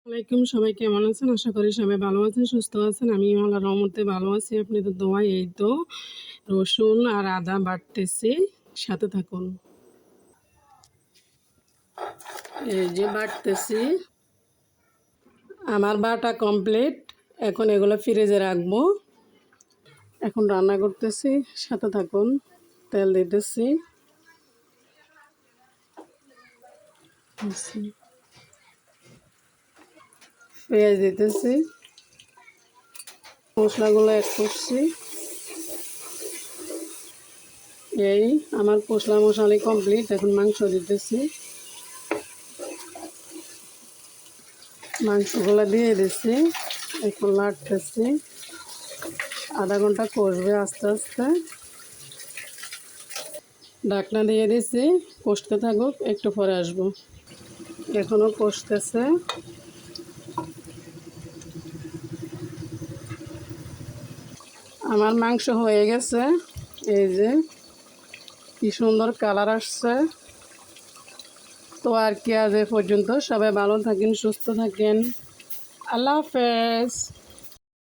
ওয়ালাইকুম, সবাই কেমন আছেন? আশা করি সবাই ভালো আছেন, সুস্থ আছেন। আমি আল্লাহর রহমতে ভালো আছি। আপনাদের দোয়ায় এই তো রসুন আর আদা বাটতেছি, সাথে থাকুন। এই যে বাটতেছি, আমার বাটা কমপ্লিট। এখন এগুলো ফ্রিজে রাখবো। এখন রান্না করতেছি, সাথে থাকুন। তেল দিতেছি, পেঁয়াজ দিতেছি, মশলাগুলো অ্যাড করছি। এই আমার মশলা কমপ্লিট। এখন মাংস দিতেছি, মাংসগুলো দিয়ে দিছি। এখন নাড়তেছি, আধা ঘন্টা কষবে আস্তে আস্তে। ঢাকনা দিয়ে দিছি, কষতে থাকুক, একটু পরে আসবো। এখনো কষতেছে। আমার মাংস হয়ে গেছে। এই যে কি সুন্দর কালার আসছে। তো আর কি, আজ এ পর্যন্ত। সবাই ভালো থাকেন, সুস্থ থাকেন। আল্লাহ হাফেজ।